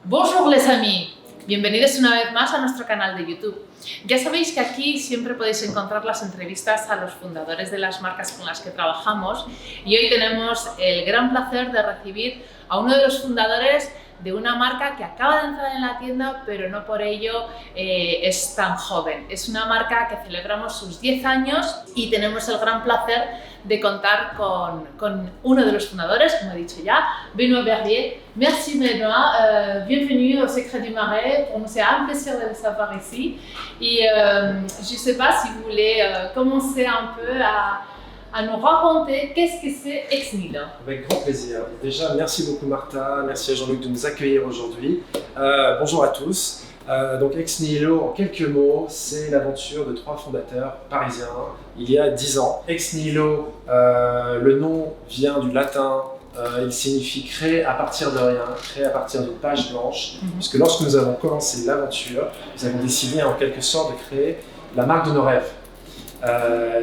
Bonjour les amis, bienvenidos una vez más a nuestro canal de YouTube. Ya sabéis que aquí siempre podéis encontrar las entrevistas a los fundadores de las marcas con las que trabajamos y hoy tenemos el gran placer de recibir a uno de los fundadores de una marca que acaba de entrar en la tienda, pero no por ello es tan joven. Es una marca que celebramos sus 10 años y tenemos el gran placer de contar con uno de los fundadores, como he dicho ya, Benoît Berlier. Merci Benoît, bienvenue au Secret du Marais. Pour nous, c'est un plaisir de le savoir ici. Et je ne sais pas si vous voulez commencer un peu à nous raconter qu'est-ce que c'est Ex Nihilo. Avec grand plaisir. Déjà, merci beaucoup Martha, merci à Jean-Luc de nous accueillir aujourd'hui. Bonjour à tous. Donc Ex Nihilo, en quelques mots, c'est l'aventure de 3 fondateurs parisiens il y a 10 ans. Ex Nihilo, le nom vient du latin, il signifie créer à partir de rien, créer à partir d'une page blanche, puisque lorsque nous avons commencé l'aventure, nous avons décidé en quelque sorte de créer la marque de nos rêves.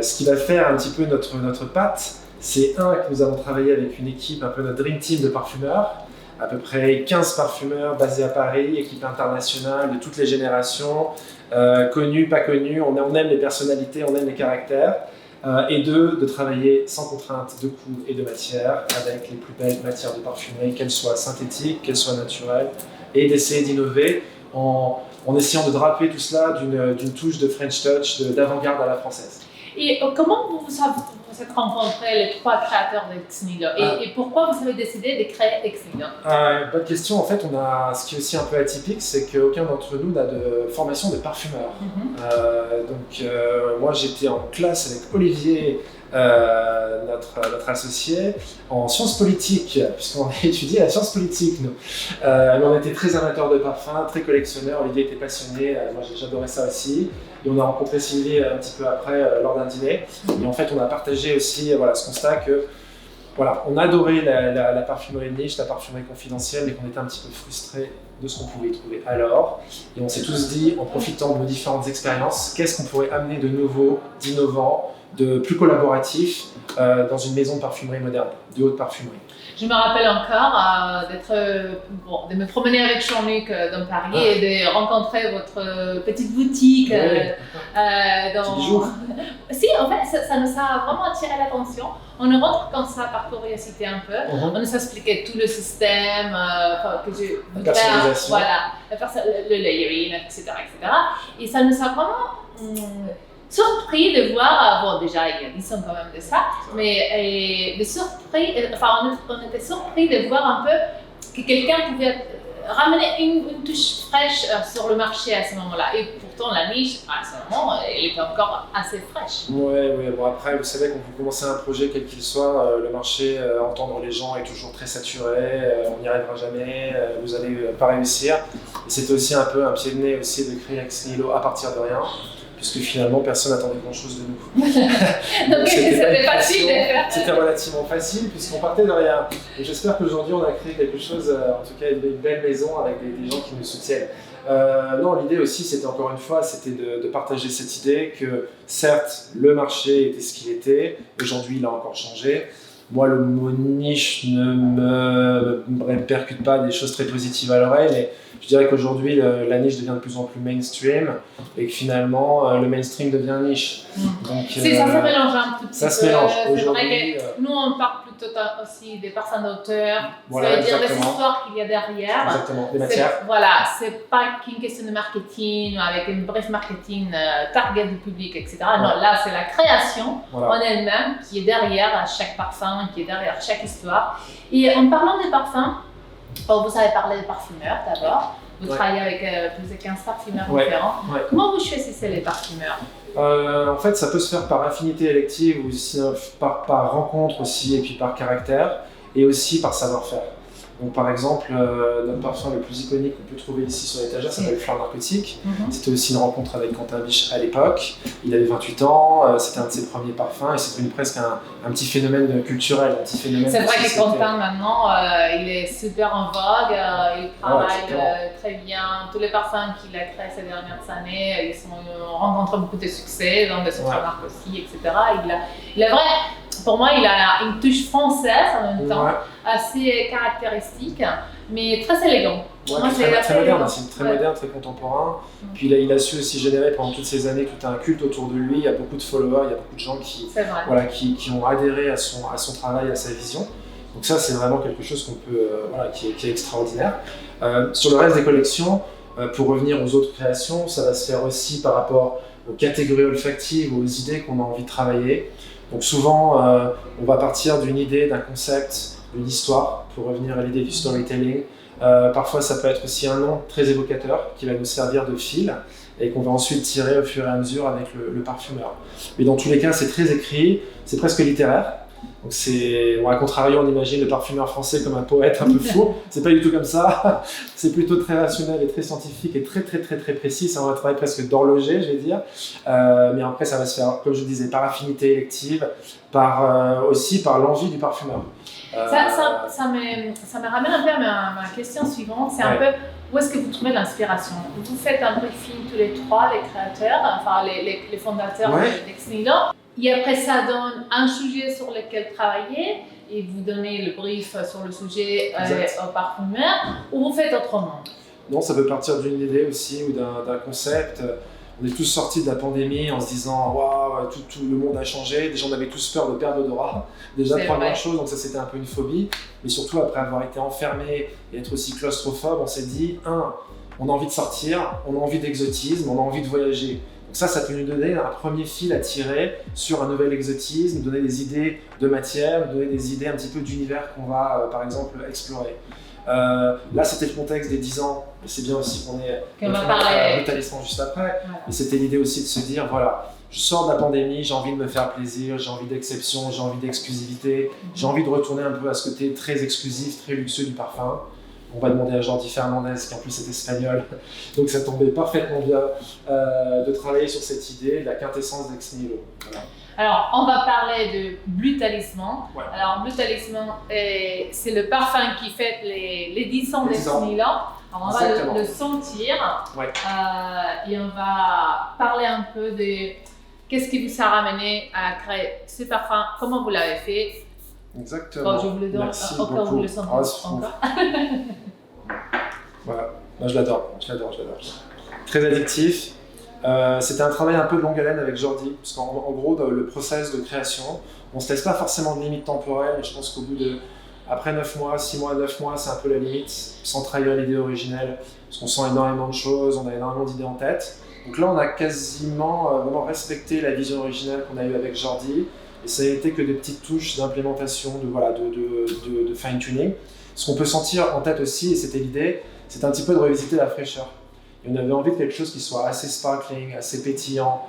Ce qui va faire un petit peu notre patte, c'est que nous avons travaillé avec une équipe, un peu notre dream team de parfumeurs, à peu près 15 parfumeurs basés à Paris, équipe internationale de toutes les générations, connus, pas connus, on aime les personnalités, on aime les caractères, et de travailler sans contrainte de coût et de matière, avec les plus belles matières de parfumerie, qu'elles soient synthétiques, qu'elles soient naturelles, et d'essayer d'innover en essayant de draper tout cela d'une touche de French touch, d'avant-garde à la française. Et comment vous êtes rencontrés, les 3 créateurs d'Ex Nihilo, et pourquoi vous avez décidé de créer Ex Nihilo? Bonne question. En fait, ce qui est aussi un peu atypique, c'est qu'aucun d'entre nous n'a de formation de parfumeur. Moi, j'étais en classe avec Olivier, notre associé, en sciences politiques, puisqu'on a étudié la science politique, nous. Mais on était très amateurs de parfums, très collectionneurs. Olivier était passionné, moi j'adorais ça aussi. Et on a rencontré Sylvie un petit peu après lors d'un dîner. Et en fait, on a partagé aussi ce constat que on adorait la parfumerie de niche, la parfumerie confidentielle, mais qu'on était un petit peu frustrés de ce qu'on pouvait y trouver alors. Et on s'est tous dit, en profitant de nos différentes expériences, qu'est-ce qu'on pourrait amener de nouveau, d'innovant, de plus collaboratif dans une maison de parfumerie moderne, de haute parfumerie. Je me rappelle encore de me promener avec Jean-Luc dans Paris et de rencontrer votre petite boutique. Si, en fait, ça nous a vraiment attiré l'attention. On rentre comme ça par curiosité un peu. On nous a expliqué tout le système, que je voudrais, le layering, etc., etc. Et ça nous a vraiment surpris de voir, déjà il y a 10 ans quand même de ça, mais on était surpris de voir un peu que quelqu'un pouvait ramener une touche fraîche sur le marché à ce moment-là. Et pourtant la niche, à ce moment, elle était encore assez fraîche. Oui. Bon, après, vous savez, quand vous commencez un projet quel qu'il soit, le marché, entendre les gens est toujours très saturé, on n'y arrivera jamais, vous n'allez pas réussir. Et c'était aussi un peu un pied de nez aussi de créer Ex Nihilo à partir de rien, puisque finalement personne n'attendait grand chose de nous. Donc c'était facile de faire. C'était relativement facile puisqu'on partait de rien. Et j'espère qu'aujourd'hui on a créé quelque chose, en tout cas une belle maison avec des gens qui nous soutiennent. Non, l'idée aussi c'était encore une fois, c'était de partager cette idée que certes le marché était ce qu'il était, aujourd'hui il a encore changé. Moi, le mot niche ne me percute pas des choses très positives à l'oreille, mais je dirais qu'aujourd'hui, la niche devient de plus en plus mainstream et que finalement, le mainstream devient niche. Donc, ça se mélange un petit peu. Ça se mélange. C'est vrai que nous, on parle plutôt aussi des parfums d'auteur, ça veut dire des histoires qu'il y a derrière. Exactement, des matières. Voilà, c'est pas qu'une question de marketing, avec un bref marketing, target du public, etc. Non, là, c'est la création en elle-même qui est derrière chaque parfum, qui est derrière chaque histoire. Et en parlant des parfums, vous avez parlé des parfumeurs d'abord. Vous travaillez avec plus de 15 parfumeurs différents. Comment vous choisissez les parfumeurs? En fait, ça peut se faire par affinité élective ou sinon par rencontre aussi, et puis par caractère, et aussi par savoir-faire. Donc, par exemple, notre parfum le plus iconique qu'on peut trouver ici sur l'étagère s'appelle Fleur Narcotique. C'était aussi une rencontre avec Quentin Biche à l'époque. Il avait 28 ans, c'était un de ses premiers parfums et c'est devenu presque un petit phénomène culturel, un petit phénomène. C'est vrai que Quentin maintenant, il est super en vogue, il travaille très bien. Tous les parfums qu'il a créés ces dernières années, ils rencontrent beaucoup de succès dans des autres marques aussi, etc. Il est vrai. Pour moi, il a une touche française en même temps, assez caractéristique. mais très élégant. Ouais, Moi, très moderne élégant. aussi, très moderne, très contemporain. Puis il a su aussi générer pendant toutes ces années tout un culte autour de lui. Il y a beaucoup de followers, il y a beaucoup de gens C'est vrai. voilà, qui ont adhéré à son travail, à sa vision. Donc ça, c'est vraiment quelque chose qu'on peut, voilà, qui est extraordinaire. Sur le reste des collections, pour revenir aux autres créations, ça va se faire aussi par rapport aux catégories olfactives, aux idées qu'on a envie de travailler. Donc souvent, on va partir d'une idée, d'un concept, d'une histoire, pour revenir à l'idée du storytelling. Parfois, ça peut être aussi un nom très évocateur qui va nous servir de fil et qu'on va ensuite tirer au fur et à mesure avec le parfumeur. Mais dans tous les cas, c'est très écrit, c'est presque littéraire. Donc à contrario, on imagine le parfumeur français comme un poète un peu fou. C'est pas du tout comme ça. C'est plutôt très rationnel et très scientifique et très précis. Ça, on va travailler presque d'horloger, je vais dire. Mais après, ça va se faire, comme je disais, par affinité élective, aussi par l'envie du parfumeur. Ça me ramène un peu à ma question suivante. C'est un peu où est-ce que vous trouvez l'inspiration? Vous faites un briefing tous les trois, les créateurs, enfin les fondateurs d'Ex Nihilo. Et après, ça donne un sujet sur lequel travailler et vous donnez le brief sur le sujet au parfumeur, ou vous faites autrement? Non, ça peut partir d'une idée aussi ou d'un concept. On est tous sortis de la pandémie en se disant waouh, tout le monde a changé. Déjà, on avait tous peur de perdre l'odorat. Déjà, première chose, donc ça c'était un peu une phobie. Mais surtout, après avoir été enfermé et être aussi claustrophobe, on s'est dit on a envie de sortir, on a envie d'exotisme, on a envie de voyager. Donc ça peut nous donner un premier fil à tirer sur un nouvel exotisme, nous donner des idées de matière, nous donner des idées un petit peu d'univers qu'on va, par exemple, explorer. Là, c'était le contexte des 10 ans, et c'est bien aussi qu'on ait brutalisme juste après. Ouais. Mais c'était l'idée aussi de se dire, voilà, je sors de la pandémie, j'ai envie de me faire plaisir, j'ai envie d'exception, j'ai envie d'exclusivité, j'ai envie de retourner un peu à ce côté très exclusif, très luxueux du parfum. On va demander à Jordi Fernandez, qui en plus est espagnol, donc ça tombait parfaitement bien de travailler sur cette idée de la quintessence d'Ex Nihilo. Voilà. Alors, on va parler de Blue Talisman. Ouais. Alors, Blue Talisman, c'est le parfum qui fête les 10 ans d'Ex Nihilo. Alors, on va le sentir et on va parler un peu de qu'est-ce qui vous a ramené à créer ce parfum, comment vous l'avez fait. Exactement. Quand je vous le donne, encore vous le sentez encore. Voilà, moi je l'adore. Très addictif. C'était un travail un peu de longue haleine avec Jordi, parce qu'en gros, dans le process de création, on ne se laisse pas forcément de limite temporelle, et je pense qu'au bout après 9 mois, 6 mois, 9 mois, c'est un peu la limite, sans trahir l'idée originelle, parce qu'on sent énormément de choses, on a énormément d'idées en tête. Donc là, on a quasiment vraiment respecté la vision originale qu'on a eue avec Jordi, et ça n'a été que des petites touches d'implémentation, de fine-tuning. Ce qu'on peut sentir en tête aussi, et c'était l'idée, c'est un petit peu de revisiter la fraîcheur. Et on avait envie de quelque chose qui soit assez sparkling, assez pétillant,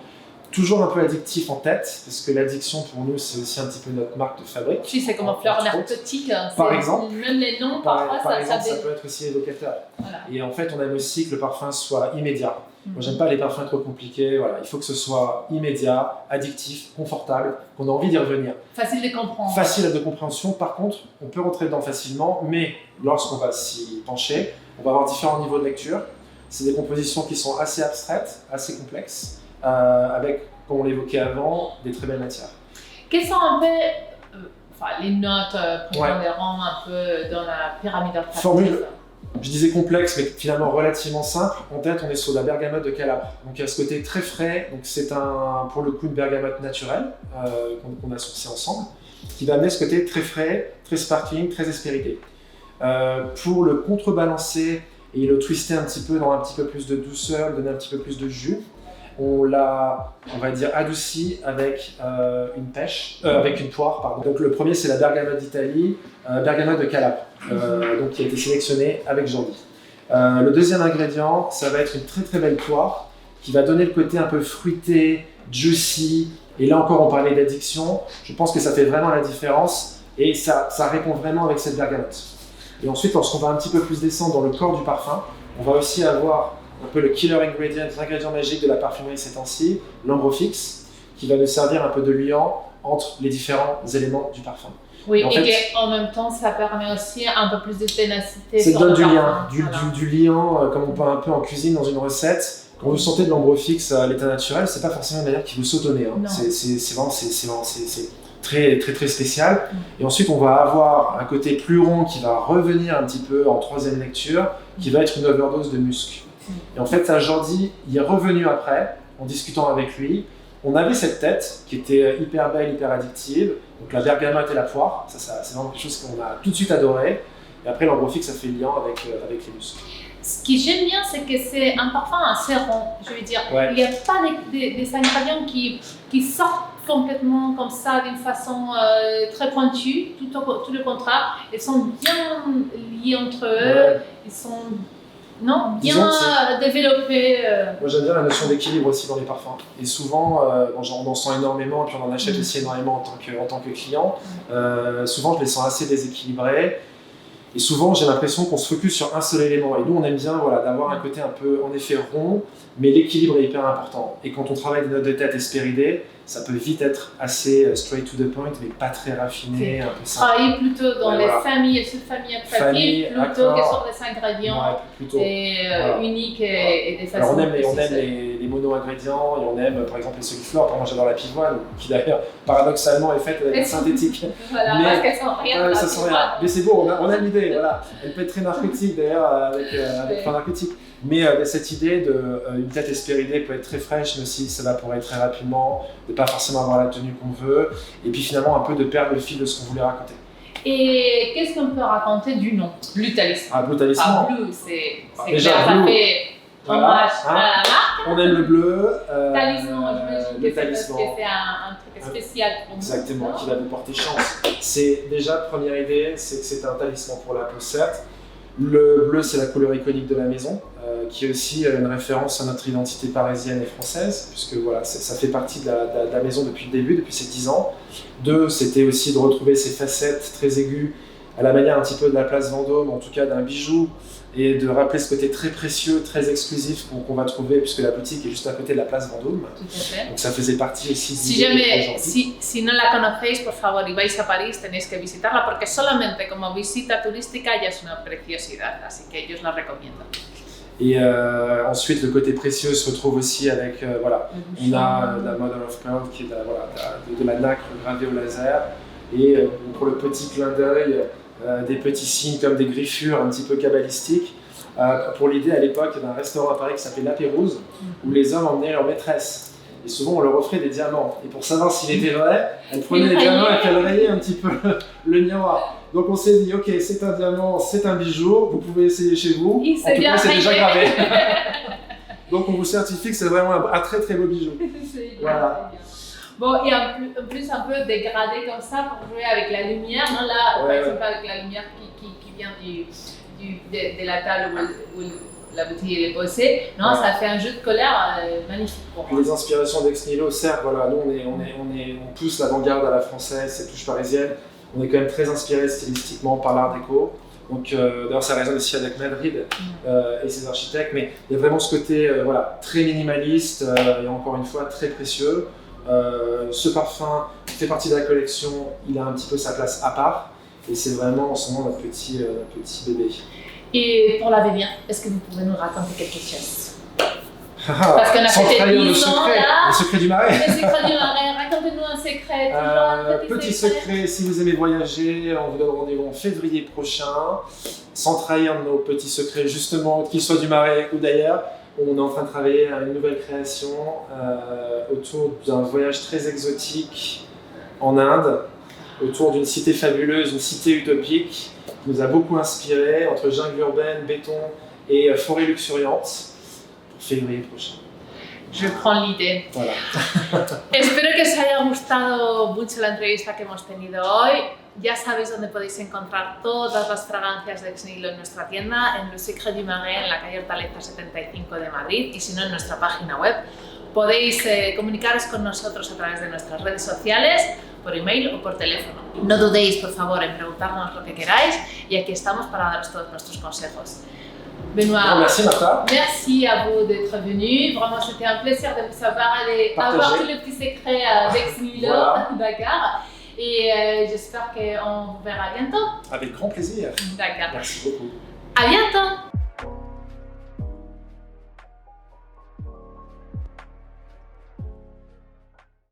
toujours un peu addictif en tête, parce que l'addiction pour nous c'est aussi un petit peu notre marque de fabrique. Oui, c'est comme un fleur narcotique. Par exemple. Même les noms, parfois ça peut être aussi évocateur. Voilà. Et en fait, on aime aussi que le parfum soit immédiat. Moi, j'aime pas les parfums trop compliqués. Voilà, il faut que ce soit immédiat, addictif, confortable, qu'on a envie d'y revenir. Facile de comprendre. Facile de compréhension. Par contre, on peut rentrer dedans facilement, mais lorsqu'on va s'y pencher, on va avoir différents niveaux de lecture. C'est des compositions qui sont assez abstraites, assez complexes, avec, comme on l'évoquait avant, des très belles matières. Quelles sont un peu les notes prépondérantes un peu dans la pyramide olfactive? Formule, je disais complexe, mais finalement relativement simple. En tête, on est sur la bergamote de Calabre. Donc il y a ce côté très frais. Donc c'est pour le coup une bergamote naturelle qu'on a sourcé ensemble, qui va amener ce côté très frais, très sparkling, très aspérité. Pour le contrebalancer et le twister un petit peu dans un petit peu plus de douceur, donner un petit peu plus de jus, on l'a, on va dire, adouci avec avec une poire, pardon. Donc le premier c'est la bergamote d'Italie, bergamote de Calabre, donc qui a été sélectionnée avec Jordi. Le deuxième ingrédient, ça va être une très très belle poire qui va donner le côté un peu fruité, juicy, et là encore on parlait d'addiction, je pense que ça fait vraiment la différence et ça répond vraiment avec cette bergamote. Et ensuite, lorsqu'on va un petit peu plus descendre dans le corps du parfum, on va aussi avoir un peu le killer ingredient, l'ingrédient magique de la parfumerie ces temps-ci, l'ambrofix, qui va nous servir un peu de liant entre les différents éléments du parfum. Oui, et en même temps, ça permet aussi un peu plus de ténacité. Ça donne du lien, du liant, comme on peut un peu en cuisine dans une recette. Quand vous sentez de l'ambrofix à l'état naturel, c'est pas forcément une manière qui vous saute au nez. Hein. C'est vraiment très spécial. Et ensuite, on va avoir un côté plus rond qui va revenir un petit peu en troisième lecture, qui va être une overdose de musc. Et en fait, ça, Jordi, il est revenu après, en discutant avec lui. On avait cette tête qui était hyper belle, hyper addictive. Donc la bergamote et la poire, ça c'est vraiment quelque chose qu'on a tout de suite adoré. Et après, l'ambrofix, ça fait le lien avec les muscles. Ce que j'aime bien, c'est que c'est un parfum assez rond, je veux dire. Ouais. Il n'y a pas des ingrédients qui sortent complètement comme ça, d'une façon très pointue, tout le contraire. Ils sont bien liés entre eux, ils sont bien développés. Moi, j'aime bien la notion d'équilibre aussi dans les parfums. Et souvent, on en sent énormément, et puis on en achète aussi énormément en tant que client. Souvent, je les sens assez déséquilibrés. Et souvent, j'ai l'impression qu'on se focus sur un seul élément. Et nous, on aime bien d'avoir un côté un peu, en effet, rond, mais l'équilibre est hyper important. Et quand on travaille des notes de tête espéridées, ça peut vite être assez straight to the point, mais pas très raffiné, un peu simple. Travailler plutôt dans les familles et sous-familles actives, plutôt que sur des ingrédients uniques et des façons. Alors on aime les mono-ingrédients, et on aime par exemple les soliflores. Moi, j'adore la pivoine, qui d'ailleurs, paradoxalement, est faite avec un synthétique. Voilà, mais, parce qu'elle sent rien. Ça sent rien. Mais c'est beau, on a l'idée, voilà. Elle peut être très narcotique d'ailleurs, avec fin narcotique. Mais cette idée d'une tête espéridée peut être très fraîche, mais aussi s'évaporer très rapidement, de ne pas forcément avoir la tenue qu'on veut, et puis finalement un peu de perdre le fil de ce qu'on voulait raconter. Et qu'est-ce qu'on peut raconter du nom, Blue Talisman? Ah, Blue Talisman. Blue, c'est déjà clair, Blue. Ça fait hommage à la marque. On aime le bleu. Talisman, j'imagine que talisman. C'est un truc spécial pour nous. Exactement, qui va nous porter chance. C'est déjà, première idée, c'est que c'est un talisman pour la peau, certes. Le bleu, c'est la couleur iconique de la maison, qui est aussi une référence à notre identité parisienne et française, puisque voilà, ça fait partie de la maison depuis le début, depuis ces 10 ans. 2, c'était aussi de retrouver ces facettes très aiguës, à la manière un petit peu de la place Vendôme, en tout cas d'un bijou, et de rappeler ce côté très précieux, très exclusif qu'on va trouver, puisque la boutique est juste à côté de la place Vendôme. Tout à fait. Donc ça faisait partie aussi de si no la conocéis, por favor, y vais a París, tenéis que visitarla, porque solamente como visita turística ya es una preciosidad, así que yo os la recomiendo. Et ensuite, le côté précieux se retrouve aussi avec, on a la Mother of Pearl, qui est de la nacre gravée au laser, et pour le petit clin d'œil, des petits signes comme des griffures un petit peu kabbalistiques. Pour l'idée, à l'époque, il y avait un restaurant à Paris qui s'appelait La Pérouse, où les hommes emmenaient leur maîtresse. Et souvent, on leur offrait des diamants. Et pour savoir s'il était vrai, elle prenait les diamants et elle rayait un petit peu le miroir. Donc on s'est dit, ok, c'est un diamant, c'est un bijou, vous pouvez essayer chez vous. En tout cas, c'est déjà gravé. Donc on vous certifie que c'est vraiment un très très beau bijou. Voilà. Bon, et en plus un peu dégradé comme ça pour jouer avec la lumière, non? Là, par exemple, avec la lumière qui vient de la table où la bouteille est posée, non, ça fait un jeu de colère magnifique pour moi. Les inspirations d'Ex Nihilo, certes, voilà, nous on pousse l'avant-garde à la française, cette touche parisienne. On est quand même très inspiré stylistiquement par l'art déco. Donc, d'ailleurs, ça résonne aussi avec Madrid et ses architectes, mais il y a vraiment ce côté très minimaliste et encore une fois très précieux. Ce parfum fait partie de la collection, il a un petit peu sa place à part et c'est vraiment en ce moment notre petit bébé. Et pour l'avenir, est-ce que vous pouvez nous raconter quelque chose? Parce qu'on a fait des 10 ans là. Le secret du marais. Le secret du marais, racontez-nous un secret. Petit secret, si vous aimez voyager, on vous donne rendez-vous en février prochain. Sans trahir nos petits secrets, justement, qu'ils soient du marais ou d'ailleurs. On est en train de travailler à une nouvelle création autour d'un voyage très exotique en Inde, autour d'une cité fabuleuse, une cité utopique, qui nous a beaucoup inspiré, entre jungle urbaine, béton et forêt luxuriante, pour février prochain. Je prends l'idée. Voilà. Espero que os haya gustado mucho la entrevista que hemos tenido hoy. Ya sabéis dónde podéis encontrar todas las fragancias de Ex Nihilo en nuestra tienda, en Le Secret du Marais, en la calle Hortaleza 75 de Madrid, y si no en nuestra página web. Podéis comunicaros con nosotros a través de nuestras redes sociales, por email o por teléfono. No dudéis, por favor, en preguntarnos lo que queráis, y aquí estamos para daros todos nuestros consejos. Benoît, merci Martha. Merci à vous d'être venu. Vraiment, c'était un plaisir de vous savoir et avoir tous les petits secrets d'Ex Nihilo, Dakar. Et j'espère qu'on vous verra bientôt. Avec grand plaisir. D'accord. Merci beaucoup. À bientôt.